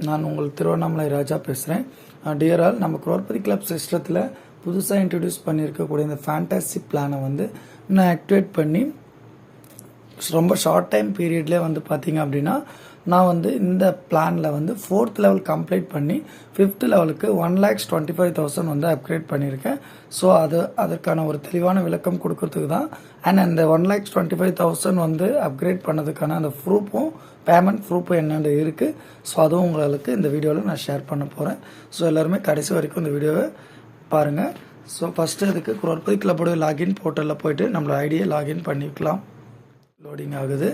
நான் உங்கள் திருவண்ணாமலை ராஜா பேசுகிறேன். டியர் ஆல், நம்ம குரோர்பதி கிளப் சிஸ்டத்தில் புதுசாக இன்ட்ரடியூஸ் பண்ணியிருக்கக்கூடிய இந்த ஃபேண்டசி பிளானை வந்து நான் ஆக்டிவேட் பண்ணி ரொம்ப ஷார்ட் டைம் பீரியட்லேயே வந்து பார்த்தீங்க அப்படின்னா நான் வந்து இந்த பிளானில் வந்து 4th லெவல் கம்ப்ளீட் பண்ணி 5th லெவலுக்கு 1,25,000 வந்து அப்கிரேட் பண்ணியிருக்கேன். ஸோ அதற்கான ஒரு தெளிவான விளக்கம் கொடுக்கறதுக்கு தான். அண்ட் அந்த 1,25,000 வந்து அப்கிரேட் பண்ணதுக்கான அந்த ப்ரூஃபும் பேமெண்ட் ப்ரூஃபும் என்னென்னு இருக்குது. ஸோ அதுவும் உங்களுக்கு இந்த வீடியோவில் நான் ஷேர் பண்ண போகிறேன். ஸோ எல்லாருமே கடைசி வரைக்கும் இந்த வீடியோவை பாருங்கள். ஸோ ஃபஸ்ட்டு அதுக்கு குரோர்பதி கிளப்போடைய லாகின் போர்ட்டலில் போய்ட்டு நம்மளோட ஐடியை லாகின் பண்ணிக்கலாம். லோடிங் ஆகுது.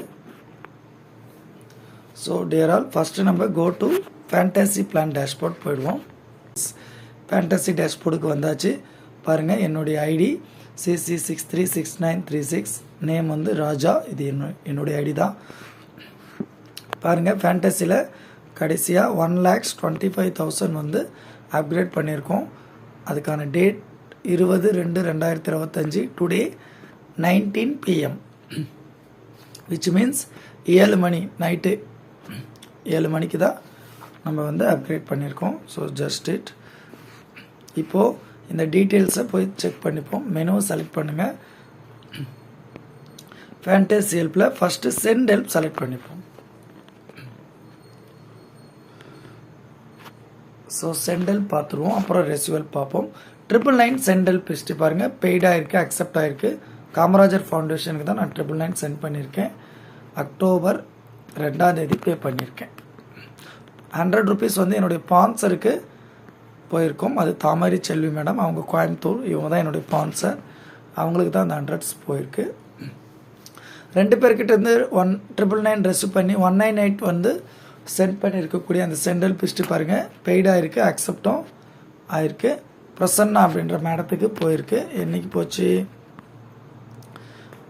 ஸோ டியர் ஆல், ஃபஸ்ட்டு நம்ம go to fantasy plan dashboard போயிடுவோம். ஃபேண்டசி டேஷ்போர்டுக்கு வந்தாச்சு. பாருங்கள், என்னுடைய ஐடி CC636936, நேம் வந்து ராஜா. இது என்னுடைய ஐடி தான். பாருங்கள், ஃபேண்டசியில் கடைசியாக 1,25,000 வந்து அப்கிரேட் பண்ணியிருக்கோம். அதுக்கான date 20/2/2025 today 19 PM, which means 7 மணி நைட்டு 7 மணிக்கு தான் நம்ம வந்து அப்கிரேட் பண்ணியிருக்கோம். So just it. இப்போது இந்த டீட்டெயில்ஸை போய் செக் பண்ணிப்போம். மெனுவை செலக்ட் பண்ணுங்கள். ஃபேண்டசி ஹெல்ப்பில் ஃபஸ்ட்டு சென்ட் ஹெல்ப் செலக்ட் பண்ணிப்போம். ஸோ சென்ட் ஹெல்ப் பார்த்துருவோம். அப்புறம் ரெசிவல் பார்ப்போம். 999 சென்ட் ஹெல்ப் ஹிஸ்ட்ரி பாருங்கள். பெய்டாக இருக்குது, அக்செப்ட் ஆகிருக்கு. காமராஜர் ஃபவுண்டேஷனுக்கு தான் நான் 999 சென்ட் பண்ணியிருக்கேன். அக்டோபர் 2 பே பண்ணியிருக்கேன். 100 rupees வந்து என்னுடைய ஸ்பான்சருக்கு போயிருக்கோம். அது தாமரை செல்வி மேடம், அவங்க கோயம்புத்தூர். இவங்க தான் என்னுடைய ஸ்பான்சர். அவங்களுக்கு தான் அந்த 100 போயிருக்கு. 2 பேர்கிட்ட இருந்து 999 ரெசிவ் பண்ணி 198 வந்து சென்ட் பண்ணியிருக்கக்கூடிய அந்த சென்ட்ரல் பிஸ்ட்டு பாருங்கள். பெய்டாக இருக்குது, அக்செப்டும் ஆயிருக்கு. பிரசன்னா அப்படின்ற மேடத்துக்கு போயிருக்கு. என்றைக்கு போச்சு?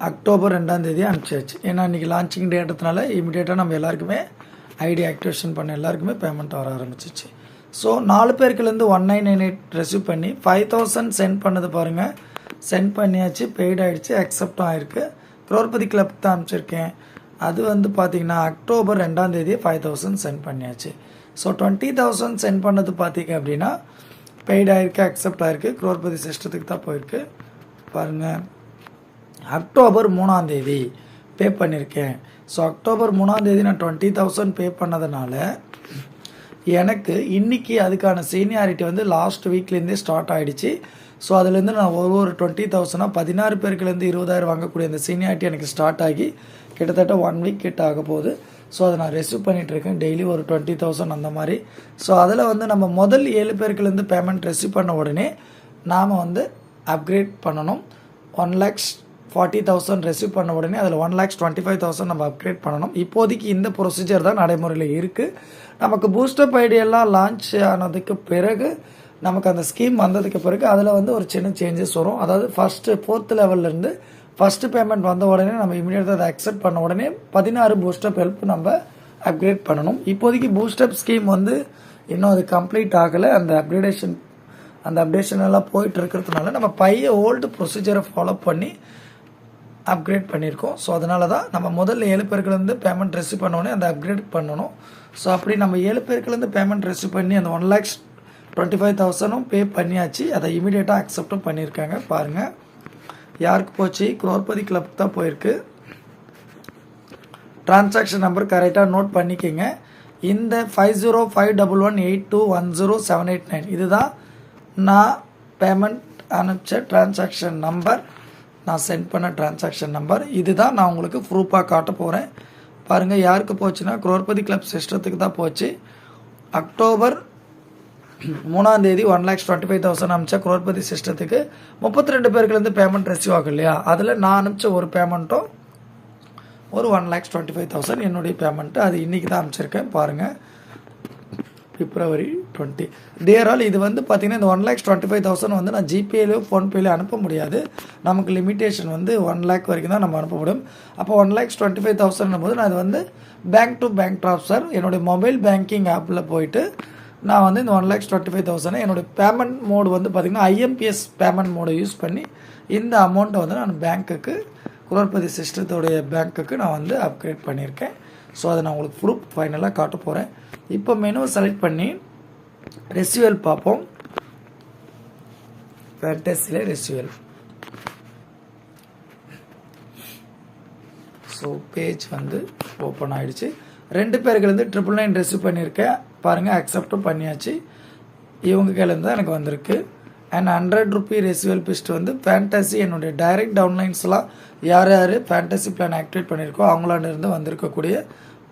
அக்டோபர் 2 அனுப்பிச்சாச்சு. ஏன்னா இன்றைக்கி லான்ச்சிங் டேட்டதுனால இமீடியட்டாக நம்ம எல்லாருக்குமே ஐடி ஆக்டிவேஷன் பண்ண எல்லாருக்குமே பேமெண்ட் வர ஆரம்பிச்சிச்சு. ஸோ 4 பேருக்குலேருந்து 1998 ரெசிவ் பண்ணி 5,000 சென்ட் பண்ணது பாருங்கள். சென்ட் பண்ணியாச்சு, பெய்ட் ஆகிடுச்சு, அக்செப்டும் ஆயிருக்கு. குரோர்பதி கிளப் தான் அனுப்பிச்சிருக்கேன். அது வந்து பார்த்திங்கன்னா அக்டோபர் 2 5,000 சென்ட் பண்ணியாச்சு. ஸோ 20,000 சென்ட் பண்ணது பார்த்திங்க அப்படின்னா பெய்ட் ஆகிருக்கு, அக்செப்ட் ஆகிருக்கு. குரோர்பதி சிஸ்டத்துக்கு தான் போயிருக்கு. பாருங்கள், அக்டோபர் 3 பே பண்ணியிருக்கேன். ஸோ அக்டோபர் 3 நான் 20,000 பே பண்ணதுனால எனக்கு இன்றைக்கி அதுக்கான சீனியாரிட்டி வந்து லாஸ்ட் வீக்லேருந்தே ஸ்டார்ட் ஆகிடுச்சு. ஸோ அதுலேருந்து நான் ஒரு 20,000 16 பேருக்குலேருந்து 20,000 வாங்கக்கூடிய அந்த சீனியாரிட்டி எனக்கு ஸ்டார்ட் ஆகி கிட்டத்தட்ட 1 வீக் கிட்ட ஆக போகுது. ஸோ அதை நான் ரிசீவ் பண்ணிகிட்ருக்கேன். டெய்லி ஒரு 20,000 அந்த மாதிரி. ஸோ அதில் வந்து நம்ம முதல் 7 பேருக்குலேருந்து பேமெண்ட் ரிசீவ் பண்ண உடனே நாம் வந்து அப்கிரேட் பண்ணணும். 1,40,000 ரிசீவ் பண்ண உடனே அதில் 1,25,000 நம்ம அப்கிரேட் பண்ணணும். இப்போதைக்கு இந்த ப்ரொசீஜர் தான் நடைமுறையில் இருக்குது. நமக்கு பூஸ்டப் ஐடியெல்லாம் லான்ச் ஆனதுக்கு பிறகு, நமக்கு அந்த ஸ்கீம் வந்ததுக்கு பிறகு அதில் வந்து ஒரு சின்ன சேஞ்சஸ் வரும். அதாவது ஃபஸ்ட்டு 4th லெவல்லேருந்து ஃபஸ்ட்டு பேமெண்ட் வந்த உடனே நம்ம இமீடியட்டாக அதை அக்செப்ட் பண்ண உடனே 16 பூஸ்டப் ஹெல்ப் நம்ம அப்கிரேட் பண்ணணும். இப்போதைக்கு பூஸ்டப் ஸ்கீம் வந்து இன்னும் அது கம்ப்ளீட் ஆகலை. அந்த அப்டேஷன் எல்லாம் போயிட்டு இருக்கிறதுனால நம்ம ஓல்டு ப்ரொசீஜரை ஃபாலோ பண்ணி அப்கிரேட் பண்ணியிருக்கோம். ஸோ அதனால தான் நம்ம முதல்ல 7 பேருக்குலேருந்து பேமெண்ட் ரிசீவ் பண்ணோடனே அந்த அப்கிரேட் பண்ணணும். ஸோ அப்படி நம்ம 7 பேருக்குலேருந்து பேமெண்ட் ரிசீவ் பண்ணி அந்த 1,25,000 பே பண்ணியாச்சு. அதை இமீடியட்டாக அக்செப்டும் பண்ணியிருக்காங்க. பாருங்கள், யாருக்கு போச்சு? குரோர்பதி கிளப்புக்கு தான் போயிருக்கு. டிரான்சாக்ஷன் நம்பர் கரெக்டாக நோட் பண்ணிக்கோங்க. இந்த 505118210789 இதுதான் நான் பேமெண்ட் அனுப்பிச்ச டிரான்சாக்ஷன் நம்பர், நான் சென்ட் பண்ண டிரான்சாக்ஷன் நம்பர். இதுதான் நான் உங்களுக்கு ப்ரூஃபாக காட்ட போகிறேன். பாருங்கள், யாருக்கு போச்சுன்னா குரோர்பதி கிளப் சிஸ்டத்துக்கு தான் போச்சு. அக்டோபர் 3 1,25,000 அனுப்பிச்சா குரோர்பதி சிஸ்டத்துக்கு 32 பேருக்குலேருந்து பேமெண்ட் ரிசீவ் ஆகும் இல்லையா? அதில் நான் அனுப்பிச்ச ஒரு பேமெண்ட்டும் ஒரு 1,25,000 என்னுடைய பேமெண்ட்டு. அது இன்றைக்கி தான் அனுப்பிச்சிருக்கேன். பாருங்கள், February 20. டியர் ஆல், இது வந்து பார்த்திங்கன்னா இந்த 1,25,000 வந்து நான் ஜிபேலையோ ஃபோன்பேலையோ அனுப்ப முடியாது. நமக்கு லிமிட்டேஷன் வந்து 1 lakh வரைக்கும் தான் நம்ம அனுப்ப முடியும். அப்போ 1,25,000 போது நான் இது வந்து பேங்க் டு பேங்க் ட்ரான்ஸ்ஃபர் என்னுடைய மொபைல் பேங்கிங் ஆப்பில் போயிட்டு நான் வந்து இந்த 1,25,000 என்னுடைய பேமெண்ட் மோடு வந்து பார்த்திங்கன்னா IMPS பேமெண்ட் மோடை யூஸ் பண்ணி இந்த அமௌண்ட்டை வந்து நான் பேங்க்குக்கு, குரோர்பதி சிஸ்டத்தோடைய பேங்க்குக்கு நான் வந்து அப்கிரேட் பண்ணியிருக்கேன். ஸோ அதை நான் உங்களுக்கு ப்ரூஃப் ஃபைனலாக காட்ட போகிறேன். இப்போ மெனுவை செலக்ட் பண்ணி ரெசியூவல் பார்ப்போம். ஃபேண்டஸியில் ரெசியூவல். ஸோ பேஜ் வந்து ஓப்பன் ஆகிடுச்சு. 2 பேருக்குலேருந்து 999 ரெசிவ் பண்ணியிருக்கேன் பாருங்கள். அக்செப்டும் பண்ணியாச்சு. இவங்க கையிலேருந்து தான் எனக்கு வந்திருக்கு. அண்ட் 100 ரூபி ரெசிவல் பிஸ்ட் வந்து ஃபேண்டசி என்னுடைய டைரக்ட் டவுன்லைன்ஸ்லாம் யார் யார் ஃபேண்டசி பிளான் ஆக்டிவேட் பண்ணியிருக்கோ அவங்களாண்டிருந்து வந்திருக்கக்கூடிய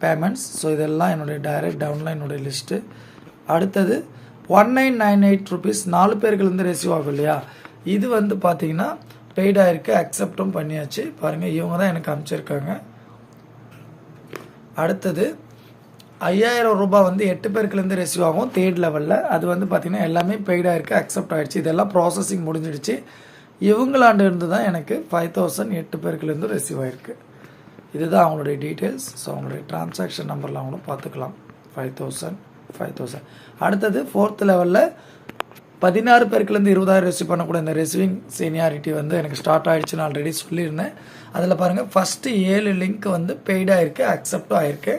பேமெண்ட்ஸ். ஸோ இதெல்லாம் என்னுடைய டைரக்ட் டவுன்லைனுடைய லிஸ்ட்டு. அடுத்தது 1998 ருபீஸ் 4 பேருக்குலேருந்து ரெசிவ் ஆகும் இல்லையா, இது வந்து பார்த்தீங்கன்னா பெய்டாக இருக்குது. அக்செப்டும் பண்ணியாச்சு பாருங்கள். இவங்க தான் எனக்கு அனுப்பிச்சிருக்காங்க. அடுத்தது 5000 ரூபாய் வந்து 8 பேருக்குலேருந்து ரெசிவ் ஆகும் தேர்ட் லெவலில். அது வந்து பார்த்திங்கன்னா எல்லாமே பெய்டாக இருக்குது, அக்செப்ட் ஆகிடுச்சு. இதெல்லாம் ப்ராசஸிங் முடிஞ்சிடுச்சு. இவங்களாண்டு இருந்து தான் எனக்கு 5000 8 பேருக்குலேருந்து ரெசிவ் ஆகிருக்கு. இதுதான் அவங்களுடைய டீட்டெயில்ஸ். ஸோ அவங்களுடைய டிரான்சாக்ஷன் நம்பர்லாம் அவங்களும் பார்த்துக்கலாம். 5000. அடுத்தது 4th லெவலில் 16 பேருக்குலேருந்து 20,000 ரெசிவ் பண்ணக்கூடிய இந்த ரெசிவிங் சீனியாரிட்டி வந்து எனக்கு ஸ்டார்ட் ஆகிடுச்சுன்னு ஆல்ரெடி சொல்லியிருந்தேன். அதில் பாருங்கள் ஃபஸ்ட்டு 7 லிங்க் வந்து பெய்டாக இருக்குது, அக்செப்டும் ஆகிருக்கு.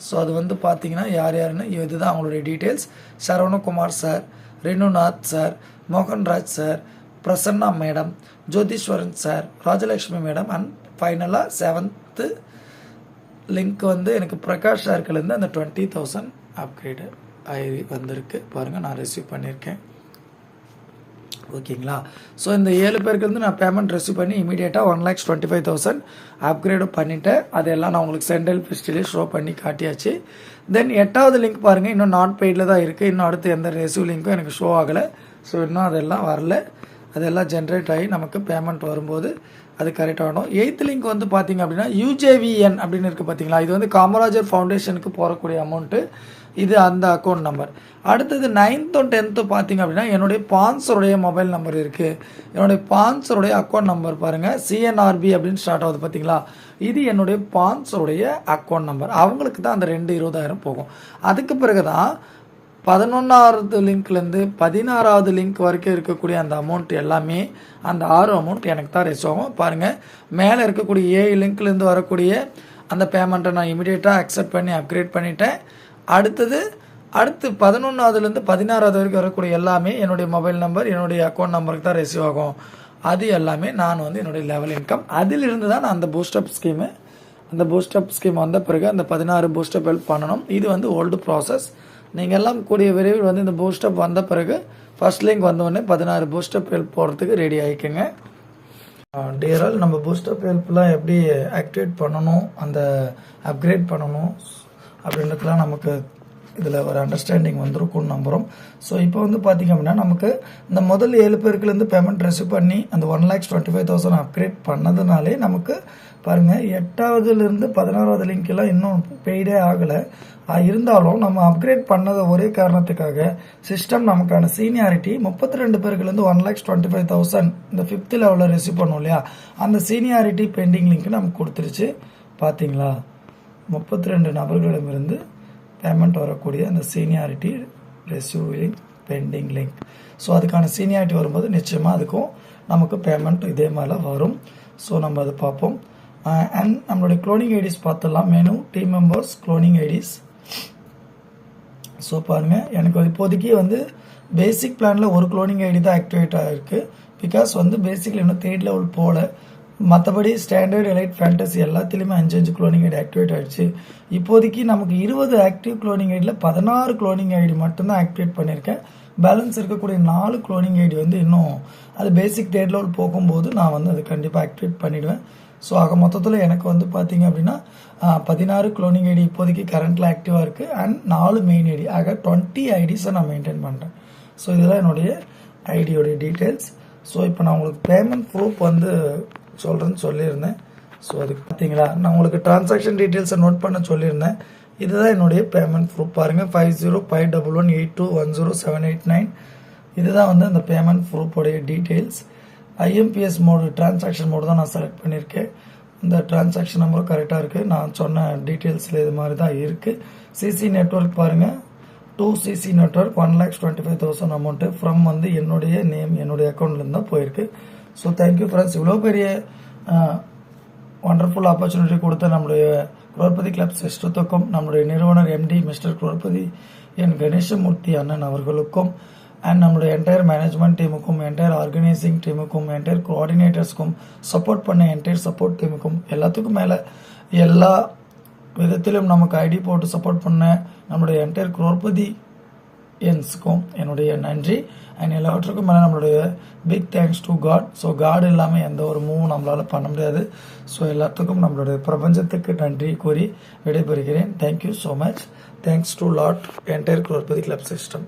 ஸோ அது வந்து பார்த்தீங்கன்னா யார் யாருன்னு இதுதான் அவங்களுடைய details. Saravanakumar sir, Renunath sir, Mohanraj sir, Prasanna madam, Jotheeswaran sir, Rajalakshmi madam. And ஃபைனலாக 7th லிங்க் வந்து எனக்கு பிரகாஷ் சார்க்கிலேருந்து அந்த 20,000 அப்கிரேடு ஆகி வந்திருக்கு பாருங்கள். நான் ரிசீவ் பண்ணியிருக்கேன். ஓகேங்களா. ஸோ இந்த 7 பேருக்குலேருந்து நான் பேமெண்ட் ரிசீவ் பண்ணி இமீடியட்டாக 1,25,000 அப்கிரேடும் பண்ணிவிட்டேன். அதெல்லாம் நான் உங்களுக்கு சென்ட்ரல் பிஸ்டிலே ஷோ பண்ணி காட்டியாச்சு. தென் 8வது லிங்க் பாருங்கள், இன்னும் நாட் பெய்டில் தான் இருக்குது. இன்னும் அடுத்து எந்த ரெசிவ் லிங்க்கும் எனக்கு ஷோ ஆகலை. ஸோ இன்னும் அதெல்லாம் வரல. அதெல்லாம் ஜென்ரேட் ஆகி நமக்கு பேமெண்ட் வரும்போது அது கரெக்டாக ஆகணும். 8th லிங்க் வந்து பார்த்தீங்க அப்படின்னா UJVN அப்படின்னு இருக்குது பார்த்தீங்களா, இது வந்து காமராஜர் ஃபவுண்டேஷனுக்கு போகக்கூடிய அமௌண்ட்டு. இது அந்த அக்கௌண்ட் நம்பர். அடுத்தது 9th and 10th பார்த்தீங்க அப்படின்னா என்னுடைய ஸ்பான்சருடைய மொபைல் நம்பர் இருக்குது. என்னுடைய ஸ்பான்சருடைய அக்கௌண்ட் நம்பர் பாருங்கள், CNRB அப்படின்னு ஸ்டார்ட் ஆகுது பார்த்தீங்களா, இது என்னுடைய ஸ்பான்சருடைய அக்கௌண்ட் நம்பர். அவங்களுக்கு தான் அந்த 20,000 போகும். அதுக்கு பிறகு தான் 11வது லிங்க்லேருந்து 16வது லிங்க் வரைக்கும் இருக்கக்கூடிய அந்த அமௌண்ட் எல்லாமே அந்த 6 அமௌண்ட் எனக்கு தான் ரெசிவ் ஆகும். பாருங்கள், மேலே இருக்கக்கூடிய 7 லிங்க்லேருந்து வரக்கூடிய அந்த பேமெண்ட்டை நான் இமீடியட்டாக அக்செப்ட் பண்ணி அப்கிரேட் பண்ணிட்டேன். அடுத்து 11வதுலேருந்து 16வது வரைக்கும் வரக்கூடிய எல்லாமே என்னுடைய மொபைல் நம்பர், என்னுடைய அக்கௌண்ட் நம்பருக்கு தான் ரெசிவ் ஆகும். அது எல்லாமே நான் வந்து என்னுடைய லெவல் இன்கம் அதிலிருந்து தான் நான் அந்த பூஸ்டப் ஸ்கீம் வந்த பிறகு அந்த 16 பூஸ்டப் ஹெல்ப் பண்ணணும். இது வந்து ஓல்டு ப்ராசஸ். நீங்கள் எல்லாம் கூடிய விரைவில் வந்து இந்த பூஸ்டப் வந்த பிறகு ஃபர்ஸ்ட் லிங்க் வந்தோடனே 16 பூஸ்டப் ஹெல்ப் போகிறதுக்கு ரெடி ஆகிக்குங்க. டியரால் நம்ம பூஸ்டப் ஹெல்ப்லாம் எப்படி ஆக்டிவேட் பண்ணணும், அந்த அப்கிரேட் பண்ணணும் அப்படின்றதுலாம் நமக்கு இதில் ஒரு அண்டர்ஸ்டாண்டிங் வந்திருக்கும்னு நம்புகிறோம். ஸோ இப்போ வந்து பார்த்திங்க அப்படின்னா நமக்கு இந்த முதல் 7 பேருக்குலேருந்து பேமெண்ட் ரிசீவ் பண்ணி அந்த 1,25,000 அப்கிரேட் பண்ணதுனாலே நமக்கு பாருங்கள் 8வதுலேருந்து 16வது லிங்க்கெல்லாம் இன்னும் பெய்டே ஆகலை. இருந்தாலும் நம்ம அப்கிரேட் பண்ணது ஒரே காரணத்துக்காக சிஸ்டம் நமக்கான சீனியாரிட்டி 32 பேருக்குலேருந்து 1,25,000 இந்த 5th லெவலில் ரிசீவ் பண்ணோம் இல்லையா, அந்த சீனியாரிட்டி பெண்டிங் லிங்க் நமக்கு கொடுத்துருச்சு. பார்த்தீங்களா, 32 நபர்களிடமிருந்து பேமெண்ட் வரக்கூடிய அந்த seniority receive link pending link. So அதுக்கான சீனியாரிட்டி வரும்போது நிச்சயமாக அதுக்கும் நமக்கு பேமெண்ட் இதே மாதிரிலாம் வரும். ஸோ நம்ம அதை பார்ப்போம். அண்ட் நம்மளுடைய க்ளோனிங் ஐடிஸ் பார்த்துடலாம். Menu team members cloning IDs. So பாருங்கள், எனக்கு இப்போதைக்கு வந்து பேசிக் பிளானில் ஒரு க்ளோனிங் ஐடி தான் ஆக்டிவேட் ஆகிருக்கு. பிகாஸ் வந்து பேசிக்கில் இன்னும் 3rd லெவல் போகல. மற்றபடி ஸ்டாண்டர்ட் எலைட் ஃபேண்டசி எல்லாத்துலேயுமே 5 க்ளோனிங் ஐடி ஆக்டிவேட் ஆகிடுச்சு. இப்போதைக்கு நமக்கு 20 ஆக்டிவ் க்ளோனிங் ஐடியில் 16 க்ளோனிங் ஐடி மட்டும்தான் ஆக்டிவேட் பண்ணியிருக்கேன். பேலன்ஸ் இருக்கக்கூடிய 4 க்ளோனிங் ஐடி வந்து இன்னும் அது பேசிக் 3rd லெவல் போகும்போது நான் வந்து அது கண்டிப்பாக ஆக்டிவேட் பண்ணிவிடுவேன். ஸோ ஆக மொத்தத்தில் எனக்கு வந்து பார்த்தீங்க அப்படின்னா 16 க்ளோனிங் ஐடி இப்போதைக்கு கரண்ட்டில் ஆக்டிவாக இருக்குது. அண்ட் 4 மெயின் ஐடி, ஆக 20 ஐடிஸை நான் மெயின்டைன் பண்ணுறேன். ஸோ இதெல்லாம் என்னுடைய ஐடியோடைய டீட்டெயில்ஸ். ஸோ இப்போ நான் உங்களுக்கு பேமெண்ட் ப்ரூஃப் வந்து சொல்கிறேன்னு சொல்லியிருந்தேன். ஸோ அதுக்கு பார்த்தீங்களா, நான் உங்களுக்கு டிரான்சாக்ஷன் டீட்டெயில்ஸை நோட் பண்ண சொல்லியிருந்தேன். இதுதான் என்னுடைய பேமெண்ட் ப்ரூஃப். பாருங்கள், 50511182107889. இதுதான் வந்து அந்த பேமெண்ட் ப்ரூஃபோடைய details. IMPS mode transaction mode தான் நான் செலக்ட் பண்ணியிருக்கேன். இந்த டிரான்சாக்ஷன் நம்பரும் கரெக்டாக இருக்குது. நான் சொன்ன டீட்டெயில்ஸில் இது மாதிரி தான் இருக்குது. CC நெட்ஒர்க் பாருங்கள், 2CC நெட்ஒர்க் 1,25,000 அமௌண்ட்டு ஃப்ரம் வந்து என்னுடைய நேம், என்னுடைய அக்கௌண்ட்லேருந்து தான் போயிருக்கு. So thank you friends. இவ்வளோ பெரிய ஒண்டர்ஃபுல் ஆப்பர்ச்சுனிட்டி கொடுத்த நம்முடைய குரோர்பதி கிளப் சிஸ்டத்துக்கும் நம்முடைய நிறுவனர் MD mister Crorepati N Ganesamoorthy அண்ணன் அவர்களுக்கும் அண்ட் நம்மளுடைய என்டையர் மேனேஜ்மெண்ட் டீமுக்கும் என்டையர் ஆர்கனைசிங் டீமுக்கும் என்டையர் கோஆர்டினேட்டர்ஸ்க்கும் சப்போர்ட் பண்ண என்டையர் சப்போர்ட் டீமுக்கும் எல்லாத்துக்கும் மேலே எல்லா விதத்திலும் நமக்கு ஐடி போட்டு சப்போர்ட் பண்ண நம்மளுடைய என்டையர் குரோர்பதி என்ஸுக்கும் என்னுடைய நன்றி அண்ட் எல்லாவற்றுக்கும் மேலே நம்மளுடைய big thanks to God. So God இல்லாமல் எந்த ஒரு மூவும் நம்மளால் பண்ண முடியாது. ஸோ எல்லாத்துக்கும் நம்மளுடைய பிரபஞ்சத்துக்கு நன்றி கூறி விடைபெறுகிறேன். Thank you so much. Thanks to lot entire crorepati club system.